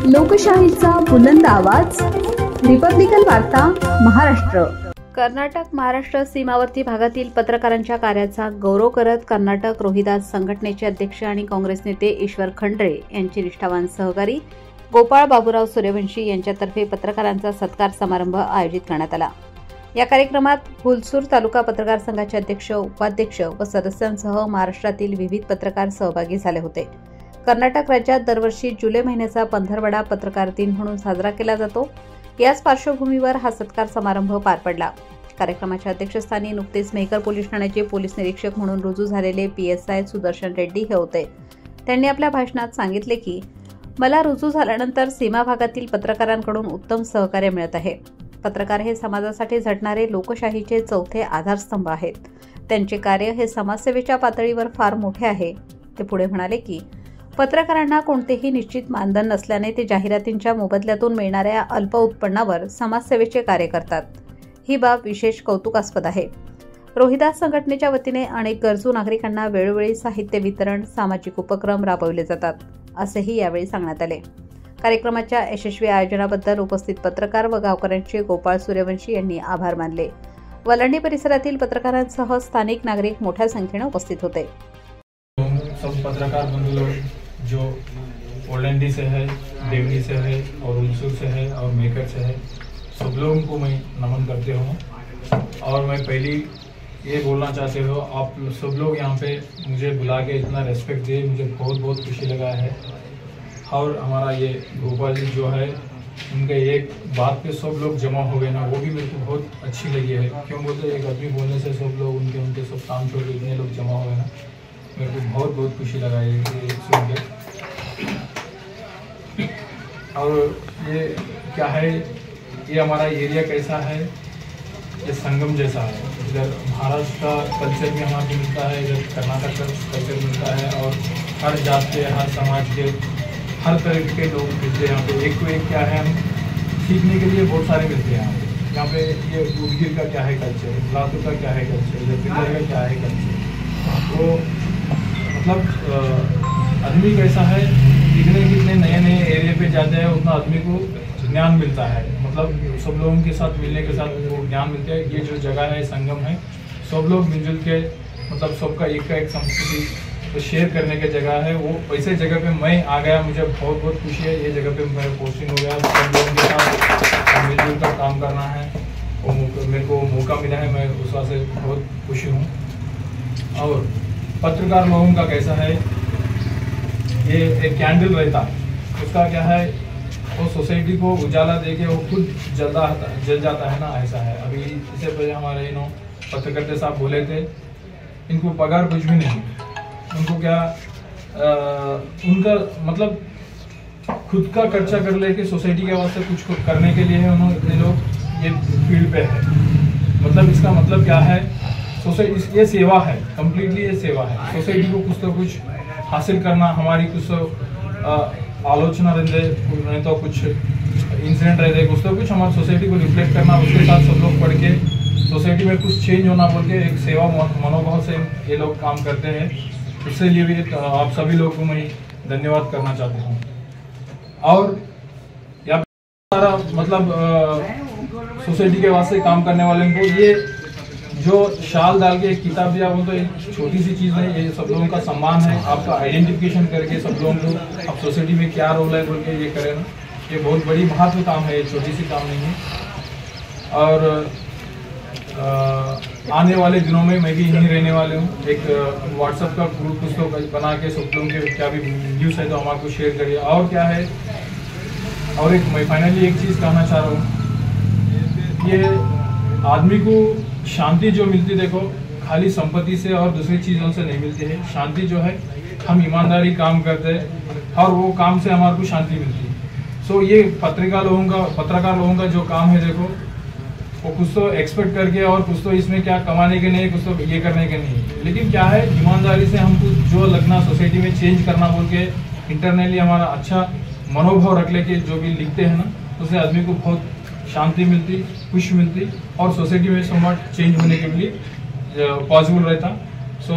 लोकशाहीचा बुलंद आवाज, रिपब्लिकन वार्ता महाराष्ट्र। कर्नाटक महाराष्ट्र सीमावर्ती भागातील पत्रकारांच्या कार्याचा गौरव करत कर्नाटक रोहिदास संघटनेचे अध्यक्ष आणि काँग्रेस नेते ईश्वर खंड्रे यांचे निष्ठावान सहकारी गोपाळ बाबूराव सूर्यवंशी यांच्यातर्फे पत्रकारांचा सत्कार समारंभ आयोजित करण्यात आला। या कार्यक्रमात हुलसूर तालुका पत्रकार संघाचे अध्यक्ष, उपाध्यक्ष व सदस्यांसह महाराष्ट्रातील विविध पत्रकार सहभागी झाले होते। कर्नाटक राज्यात दरवर्षी जुलै महिन्याचा पंधरवडा पत्रकार दिन म्हणून साजरा केला जातो। याच पार्श्वभूमीवर हा सत्कार समारंभ पार पडला। कार्यक्रमाच्या अध्यक्षस्थानी नुकतेच मेहकर पोलीस ठाण्याचे पोलीस निरीक्षक म्हणून रुजू झालेले PSI सुदर्शन रेड्डी हे होते। त्यांनी आपल्या भाषणात सांगितले की मला रुजू झाल्यानंतर सीमा भागातील पत्रकारांकडून उत्तम सहकार्य मिळत आहे। पत्रकार हे समाजासाठी झटणारे लोकशाहीचे चौथे आधारस्तंभ आहेत। त्यांचे कार्य हे समाजसेवेच्या पातळीवर फार मोठे आहे। ते पुढे म्हणाले की पत्रकारांना कोणतेही निश्चित मानधन नसल्याने ते जाहिरातींच्या मोबदल्यातून मिळणाऱ्या अल्प उत्पन्नावर समाजसेवेचे कार्य करतात। ही बाब विशेष कौतुकास्पद आहे। रोहिदास संघटनेच्या वतीने अनेक गरजू नागरिकांना वेळोवेळी साहित्य वितरण, सामाजिक उपक्रम राबवले जातात, असेही यावेळी सांगण्यात आले। कार्यक्रमाच्या यशस्वी आयोजनाबद्दल उपस्थित पत्रकार व गावकऱ्यांचे गोपाळ सूर्यवंशी यांनी आभार मानले। वलांडी परिसरातील पत्रकारांसह स्थानिक नागरिक मोठ्या संख्येने उपस्थित होते। सब पत्रकार बंधु लोग जो ओलंडी से है, देवनी से है और हुलसूर से है और मेकर से है, सब लोगों को मैं नमन करते हूँ। और मैं पहली ये बोलना चाहते हो, आप सब लोग यहाँ पे मुझे बुला के इतना रेस्पेक्ट दिए, मुझे बहुत बहुत खुशी लगा है। और हमारा ये गोपाल जी जो है, उनके एक बात पे सब लोग जमा हो गए ना, वो भी मेरे को बहुत अच्छी लगी है। क्यों बोलते एक आदमी बोलने से सब लोग उनके सब काम छोड़ के इतने लोग जमा हो गए ना, मेरे को बहुत बहुत खुशी लगा ये सुन के। और ये क्या है, ये हमारा एरिया कैसा है, ये संगम जैसा है। इधर महाराष्ट्र का कल्चर भी हमारे मिलता है, इधर कर्नाटक का कल्चर मिलता है, और हर जात के, हर समाज के, हर तरह के लोग मिलते हैं यहाँ पे। एक तो एक क्या है, हम सीखने के लिए बहुत सारे मिलते हैं यहाँ पे। ये उदगिर का क्या है कल्चर, लातूर का क्या है कल्चर, इधर पिल्लर का क्या है कल्चर। तो मतलब आदमी कैसा है, जितने नए नए एरिया पे जाते हैं उतना आदमी को ज्ञान मिलता है। मतलब सब लोगों के साथ मिलने के साथ वो ज्ञान मिलता है। ये जो जगह है, संगम है, सब लोग मिलजुल के, मतलब सबका एक संस्कृति तो शेयर करने की जगह है। वो वैसे जगह पे मैं आ गया, मुझे बहुत बहुत खुशी है। ये जगह पे मेरा पोस्टिंग हो गया, सब लोगों के साथ मिलजुल कर काम करना है, वो मेरे को मौका मिला है, मैं उस वजह से बहुत खुशी हूँ। और पत्रकार लोगों का कैसा है, ये एक कैंडल रहता है, उसका क्या है, वो सोसाइटी को उजाला देके वो खुद जल जाता है ना, ऐसा है। अभी इससे पहले हमारे पत्रकर्ता साहब बोले थे, इनको पगार कुछ भी नहीं, उनको क्या उनका मतलब खुद का खर्चा कर लेके सोसाइटी के वास्ते कुछ करने के लिए है, उन्होंने इतने लोग ये फील्ड पे है। मतलब इसका मतलब क्या है, सोसाइटी ये सेवा है, कम्प्लीटली ये सेवा है। सोसाइटी को कुछ तो कुछ हासिल करना, हमारी कुछ आलोचना रहते, नहीं तो कुछ इंसिडेंट रहते, कुछ तो कुछ हमारी सोसाइटी को रिफ्लेक्ट करना, उसके साथ सब लोग पढ़ के सोसाइटी में कुछ चेंज होना बोल के एक सेवा मनोभाव से ये लोग काम करते हैं। इसके लिए भी आप सभी लोगों को मैं धन्यवाद करना चाहता हूँ। और यहाँ सारा मतलब सोसाइटी के वास्ते काम करने वाले को ये जो शाल डाल के एक किताब दिया, वो तो एक छोटी सी चीज़ नहीं, ये सब लोगों का सम्मान है। आपका आइडेंटिफिकेशन करके सब लोगों को अब सोसाइटी में क्या रोल है बोल के ये करें ना, ये बहुत बड़ी महत्व काम है, ये छोटी सी काम नहीं है। और आने वाले दिनों में मैं भी यहीं रहने वाले हूँ। एक व्हाट्सएप का ग्रुप कुछ लोग बना के सब लोगों के क्या भी न्यूज़ है तो हमारे को शेयर करिए। और क्या है, और एक मैं फाइनली एक चीज़ कहना चाह रहा हूँ, ये आदमी को शांति जो मिलती, देखो खाली संपत्ति से और दूसरी चीज़ों से नहीं मिलती है। शांति जो है, हम ईमानदारी काम करते हैं और वो काम से हमारे को शांति मिलती है। सो ये पत्रकार लोगों का जो काम है, देखो वो कुछ तो एक्सपेक्ट करके और कुछ तो इसमें क्या कमाने के नहीं, कुछ तो ये करने के नहीं, लेकिन क्या है ईमानदारी से हमको जो लगना सोसाइटी में चेंज करना बोल के इंटरनली हमारा अच्छा मनोभाव रख लेके जो भी लिखते हैं ना, उससे आदमी को बहुत शांति मिलती, खुश मिलती, और सोसाइटी में समवट चेंज होने के लिए पॉसिबल रहता। और क्या है, ये जो पत्रकार लोगों का जो काम है, देखो खाली संपत्ति से और दूसरी चीज़ों से नहीं मिलती है। शांति जो है, वो काम से हमारे को शांति मिलती है। सो ये पत्रकार लोगों का जो काम है, देखो वो कुछ तो एक्सपेक्ट करके और कुछ तो ये करने के नहीं, लेकिन क्या है ईमानदारी से हमको जो लगना सोसाइटी में चेंज करना बोल के इंटरनली हमारा अच्छा मनोभाव रख लेके जो भी लिखते हैं ना, उससे आदमी को बहुत शांति मिलती, खुश मिलती, और सोसाइटी में समवट चेंज होने के लिए सो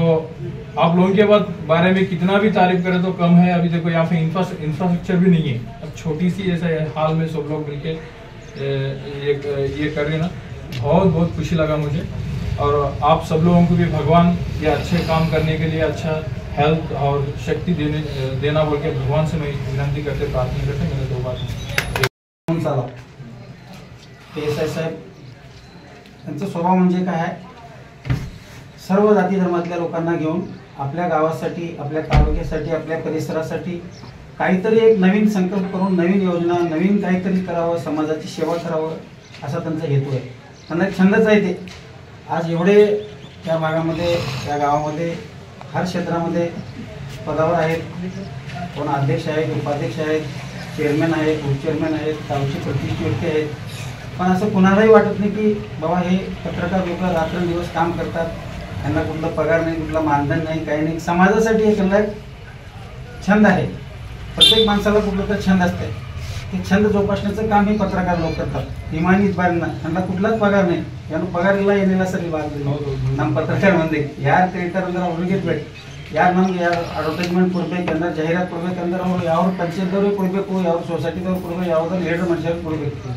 आप लोगों के बारे में कितना भी तारीफ करें तो कम है। अभी देखो यहाँ पे इंफ्रास्ट्रक्चर भी नहीं है। अब छोटी सी ऐसा हाल में सब लोग मिलके ये कर रहे हैं ना, बहुत खुशी लगा मुझे। और आप सब लोगों को भी भगवान ये अच्छे काम करने के लिए अच्छा हेल्थ और शक्ति देना बोल के भगवान से मैं विनंती करते प्रार्थना करते मेरे 2 बात। PSI साहेब त्यांचा स्वभाव म्हणजे काय आहे, सर्व जाती धर्मातल्या लोकांना घेऊन आपल्या गावासाठी, आपल्या तालुक्यासाठी, आपल्या परिसरासाठी काहीतरी एक नवीन संकल्प करून नवीन योजना, नवीन काहीतरी करावं, समाजाची सेवा करावं असा त्यांचा हेतू आहे। त्यांना एक छंदच आहे ते। आज एवढे त्या भागामध्ये, त्या गावामध्ये, हर क्षेत्रामध्ये पदावर आहेत। कोण अध्यक्ष आहेत, उपाध्यक्ष आहेत, चेअरमॅन आहेत, उपचेअरमॅन आहेत, गावचे प्रतिष्ठित व्यक्ती आहेत। पण असं कुणालाही वाटत नाही की बाबा हे पत्रकार लोक रात्रंदिवस काम करतात, त्यांना कुठला पगार नाही, कुठला मानधन नाही, काही नाही। समाजासाठी एक छंद आहे। प्रत्येक माणसाला कुठलं तर छंद असते। ते छंद जोपासण्याचं काम हे पत्रकार लोक करतात। इमानीत बारीना त्यांना कुठलाच पगार नाही, यानं पगार ಇಲ್ಲ ಏನಿಲ್ಲ ಸರ್ ಇವಾಗ ನಮ್ಮ ಪತ್ರಕಾರ ಮಂದಿ ಯಾರು ಕೇಳ್ತಾರೆ ಅಂದ್ರೆ ಅವ್ರಿಗೆ ಬೇಕು, ಯಾರು ನಮ್ಗೆ ಯಾರು ಅಡ್ವರ್ಟೈಸ್ಮೆಂಟ್ ಕೊಡ್ಬೇಕಂದ್ರೆ, ಜಾಹೀರಾತು ಕೊಡ್ಬೇಕಂದ್ರೆ ಅವ್ರು ಯಾವ ಪಂಚಾಯತ್ದವ್ರಿಗೆ ಕೊಡಬೇಕು, ಯಾವ ಸೊಸೈಟಿದವ್ರು ಕೊಡಬೇಕು, ಯಾವುದೋ ಲೀಡರ್ ಮನುಷ್ಯರಿಗೆ ಕೊಡಬೇಕು।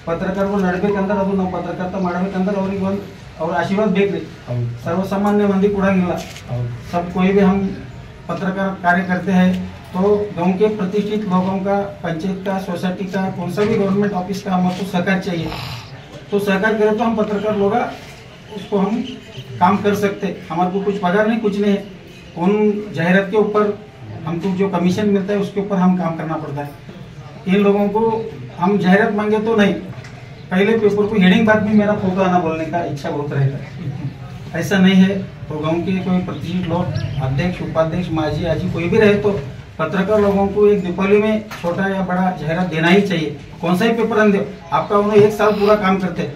ಪತ್ರಕಾರರು ನಡಬೇಕಂದ್ರೆ ಅದು ನಾವು ಪತ್ರಕರ್ತ ಮಾಡಬೇಕಂದ್ರೆ ಅವ್ರಿಗೆ ಒಂದು ಅವ್ರ आशीर्वाद ಬೇಕು। सर्वसामान्य मंदी ಕೊಡಂಗಿಲ್ಲ। सब कोई भी हम पत्रकार कार्य करते हैं तो गांव के प्रतिष्ठित लोगों का, पंचायत का, सोसाइटी का, कौन सा भी गवर्नमेंट ऑफिस का हमको सहकार चाहिए। तो सहकार करें तो हम पत्रकार लोग उसको हम काम कर सकते। हमारे को कुछ पगार नहीं, कुछ नहीं। कौन जाहिरात के ऊपर हमको जो कमीशन मिलता है उसके ऊपर हम काम करना पड़ता है। इन लोगों को हम जाहिरात मांगे तो नहीं, पहले पेपर को हेडिंग बाद में मेरा फोटो आना बोलने का इच्छा बहुत रहेगा। ऐसा नहीं है। तो गांव के कोई प्रतिष्ठित लोग, अध्यक्ष, उपाध्यक्ष, माजी, आजी कोई भी रहे तो पत्रकार लोगों को एक दीपावली में छोटा या बड़ा जाहिरात देना ही चाहिए। कौन सा ही पेपर आन दो, आपका उन्होंने 1 साल पूरा काम करते,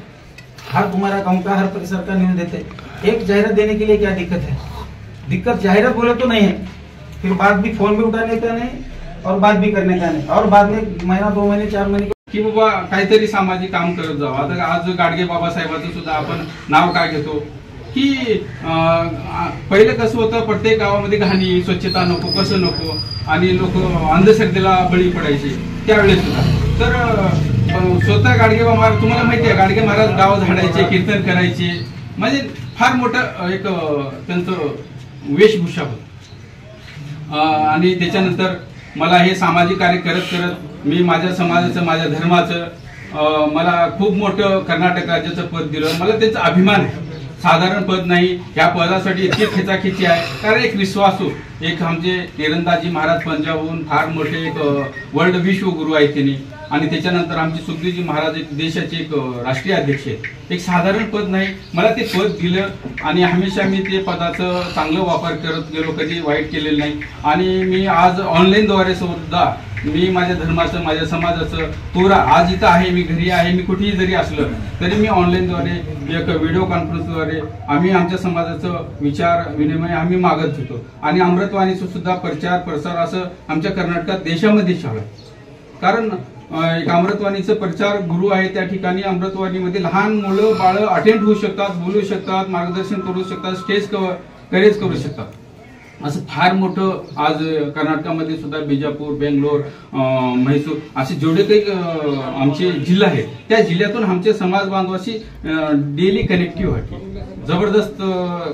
हर तुम्हारा गाँव का, हर परिसर का न्यूज देते। एक जाहिरात देने के लिए क्या दिक्कत है? दिक्कत जाहिरात बोले तो नहीं है, फिर बाद भी फोन भी उठाने का नहीं और बात भी करने का नहीं, और बाद में महीना 2 महीने 4 महीने की बाबा काहीतरी सामाजिक काम करत जावं। आता आज गाडगे बाबासाहेबांचं सुद्धा आपण नाव काय घेतो की पहिले कसं होतं, प्रत्येक गावामध्ये घाणी, स्वच्छता नको, कसं नको, आणि लोक अंधश्रद्धेला बळी पडायचे त्यावेळेस सुद्धा। तर स्वतः गाडगे बाबा, तुम्हाला माहिती आहे गाडगे महाराज गाव झाडायचे, कीर्तन करायचे, म्हणजे फार मोठं एक त्यांचं वेशभूषा होती। आणि त्याच्यानंतर मला हे सामाजिक कार्य करत करत मी माझ्या समाजाचं, माझ्या धर्माचं, मला खूप मोठं कर्नाटक राज्याचं पद दिलं। मला त्याचा अभिमान आहे। साधारण पद नाही, या पदासाठी इतकी खेचाखेची आहे कारण एक विश्वासू, एक आमचे निरंदाजी महाराज पंजाबहून फार मोठे एक वर्ल्ड विश्वगुरु आहेत त्यांनी, आणि त्याच्यानंतर आमचे सुखदेवजी महाराज एक देशाचे एक राष्ट्रीय अध्यक्ष आहेत। एक साधारण पद नाही, मला ते पद दिलं आणि हमेशा मी ते पदाचं चांगलं वापर करत गेलो, कधी वाईट केलेलं नाही। आणि मी आज ऑनलाईनद्वारे सुद्धा मी माझ्या धर्माचं, माझ्या समाजाचं पुरा, आज इथं आहे, मी घरी आहे, मी कुठेही जरी असलं तरी मी ऑनलाईनद्वारे एक व्हिडिओ कॉन्फरन्सद्वारे आम्ही आमच्या समाजाचं विचार विनिमय आम्ही मागत होतो। आणि अमृतवाणीचं सुद्धा प्रचार प्रसार असं आमच्या कर्नाटकात देशामध्ये चालू आहे। कारण एक अमृतवाणीचं प्रचार गुरु आहे, त्या ठिकाणी अमृतवाणीमध्ये लहान मुलं बाळ अटेंड होऊ शकतात, बोलू शकतात, मार्गदर्शन करू शकतात, स्टेज कव्हरेज करू शकतात। असं फार मोठं आज कर्नाटकामध्ये सुद्धा बिजापूर, बेंगलोर, म्हैसूर असे जेवढे काही आमचे जिल्हा आहेत त्या जिल्ह्यातून आमचे समाज बांधवाशी डेली कनेक्टिव्हिटी जबरदस्त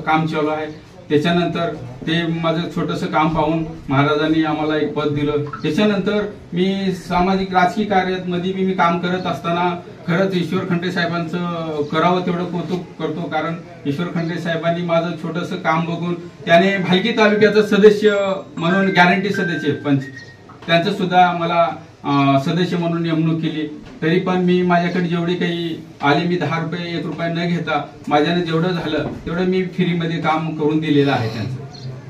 काम चालू आहे। त्याच्यानंतर ते माझं छोटंसं काम पाहून महाराजांनी आम्हाला एक पद दिलं। त्याच्यानंतर मी सामाजिक राजकीय कार्यामध्ये मी काम करत असताना खरंच ईश्वर खंड्रे साहेबांचं करावं तेवढं कौतुक करतो, कारण ईश्वर खंड्रे साहेबांनी माझं छोटंसं काम बघून त्याने भालकी तालुक्याचं सदस्य म्हणून गॅरंटी सदस्य पंच त्यांचं सुद्धा मला सदस्य म्हणून नेमणूक केली। तरी पण मी माझ्याकडे जेवढे काही आले मी 10 रुपये 1 रुपया न घेता माझ्याने जेवढं झालं तेवढं मी फ्रीमध्ये काम करून दिलेलं आहे त्यांचं।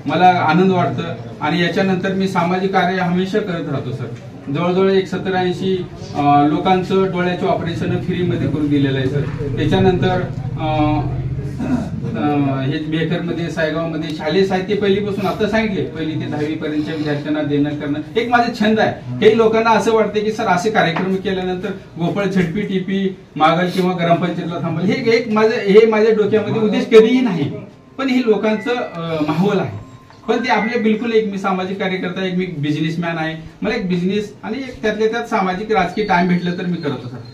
मला आनंद वाटतं आणि याच्यानंतर मी सामाजिक कार्य हमेशा करत राहतो सर। जवळजवळ 70-80 लोकांचं डोळ्याचं ऑपरेशन फ्रीमध्ये करून दिलेलं आहे सर। त्याच्यानंतर हे बेकरमध्ये, सायगावमध्ये शालेय साहित्य पहिलीपासून आता सांगितले 1ली ते 10वी पर्यंतच्या विद्यार्थ्यांना देणं करणं एक माझा छंद आहे। काही लोकांना असं वाटतं की सर असे कार्यक्रम केल्यानंतर गोपाळ झटपी टीपी मागल किंवा ग्रामपंचायतला थांबल, हे माझ्या डोक्यामध्ये उद्देश कधीही नाही। पण हे लोकांचं माहोल आहे. पण ते आपले बिलकुल एक मी सामाजिक कार्यकर्ता, एक मी बिझनेसमॅन आहे. मला एक बिझनेस आणि एक त्यातल्या त्यात सामाजिक राजकीय टाइम भेटलं तर मी करतच असतो.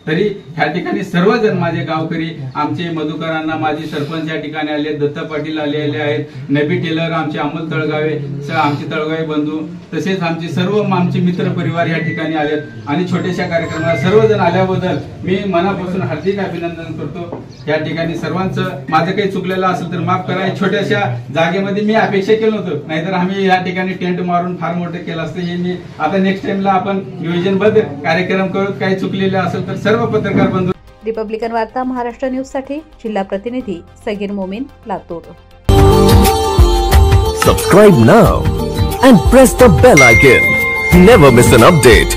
तरी ह्या ठिकाणी सर्वजण माझे गावकरी, आमचे मधुकरांना माजी सरपंच या ठिकाणी आले, दत्ता पाटील आलेले आहेत, नबी टेलर, आमचे अमोल तळगावे, आमचे तळगावे बंधू, तसेच आमचे सर्व आमचे मित्र परिवार या ठिकाणी आलेत आणि छोट्याशा कार्यक्रमाला सर्वजण आल्याबद्दल मी मनापासून हार्दिक अभिनंदन करतो. या ठिकाणी सर्वांचं माझं काही चुकलेलं असेल तर माफ करा. छोट्याशा जागेमध्ये मी अपेक्षा केलं होतं, नाहीतर आम्ही या ठिकाणी टेंट मारून फार मोठं केलं असतं. हे मी आता नेक्स्ट टाइमला आपण नियोजनबद्ध कार्यक्रम करू. काही चुकलेले असेल तर सर्व पत्रकार बंधू. रिपब्लिकन वार्ता महाराष्ट्र न्यूज साठी जिल्हा प्रतिनिधी Sagir Momin, Latur. Subscribe now and press the bell icon. Never miss an update.